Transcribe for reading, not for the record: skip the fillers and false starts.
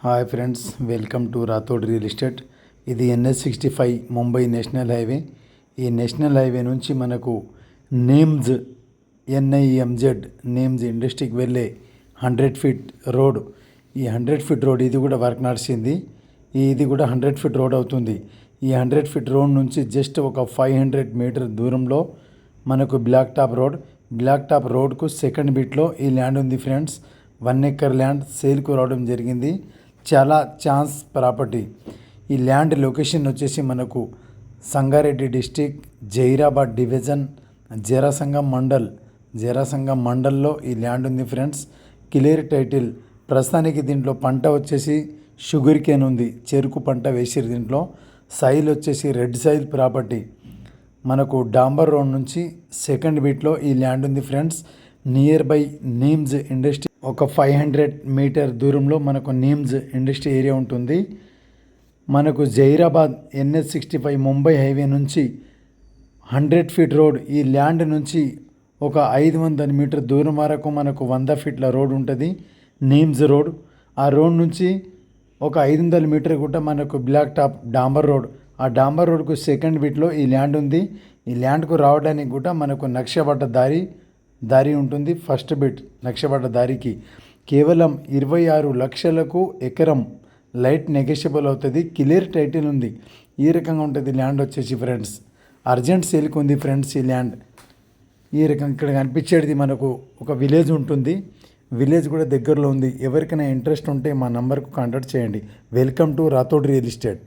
Hi friends, welcome to Rathod real estate. ఇది NH65 Mumbai national highway. ఈ national highway నుంచి మనకు నేమ్స్ నేమ్స్ ఇండస్ట్రీకి వెళ్ళే 100 ఫీట్ రోడ్. ఈ 100 ఫీట్ రోడ్ ఇది కూడా వర్క్ నడిచింది. ఇది కూడా 100 ఫీట్ రోడ్ అవుతుంది. ఈ 100 ఫీట్ రోడ్ నుంచి జస్ట్ ఒక 500 మీటర్ దూరంలో మనకు బ్లాక్ టాప్ రోడ్కు సెకండ్ బిట్లో ఈ ల్యాండ్ ఉంది ఫ్రెండ్స్. 1 ఎకర్ ల్యాండ్ సేల్కు రావడం జరిగింది. చాలా ఛాన్స్ ప్రాపర్టీ. ఈ ల్యాండ్ లొకేషన్ వచ్చేసి మనకు సంగారెడ్డి డిస్టిక్, జైరాబాద్ డివిజన్, జరాసంగం మండల్లో ఈ ల్యాండ్ ఉంది ఫ్రెండ్స్. Clear title. ప్రస్తుతానికి దీంట్లో పంట వచ్చేసి షుగర్ కేన్ ఉంది, చెరుకు పంట వేసిరు. దీంట్లో సైల్ వచ్చేసి రెడ్ సైల్ ప్రాపర్టీ. మనకు డాంబర్ రోడ్ నుంచి సెకండ్ బిట్లో ఈ ల్యాండ్ ఉంది friends. Near by names industry ఒక 500 మీటర్ దూరంలో మనకు నేమ్స్ ఇండస్ట్రీ ఏరియా ఉంటుంది. మనకు జైరాబాద్ NH65 ముంబై హైవే నుంచి 100 ఫీట్ రోడ్. ఈ ల్యాండ్ నుంచి ఒక 500 మీటర్ దూరం వరకు మనకు 100 ఫీట్ల రోడ్ ఉంటుంది, నేమ్స్ రోడ్. ఆ రోడ్ నుంచి ఒక 500 మీటర్ కూడా మనకు బ్లాక్ టాప్ డాంబర్ రోడ్. ఆ డాంబర్ రోడ్కు సెకండ్ బిట్లో ఈ ల్యాండ్ ఉంది. ఈ ల్యాండ్కు రావడానికి కూడా మనకు నక్షబడ్డ దారి ఉంటుంది. ఫస్ట్ బిట్ నక్షబడ్డ దారికి కేవలం 26 లక్షలకు ఎకరం. లైట్ నెగోషియబుల్ అవుతుంది. క్లియర్ టైటిల్ ఉంది. ఈ రకంగా ఉంటుంది ల్యాండ్ వచ్చేసి ఫ్రెండ్స్. అర్జెంట్ సేల్కి ఉంది ఫ్రెండ్స్ ఈ ల్యాండ్. ఈ రకంగా ఇక్కడ కనిపించేది మనకు ఒక విలేజ్ ఉంటుంది. విలేజ్ కూడా దగ్గరలో ఉంది. ఎవరికైనా ఇంట్రెస్ట్ ఉంటే మా నంబర్కు కాంటాక్ట్ చేయండి. Welcome to Rathod real estate.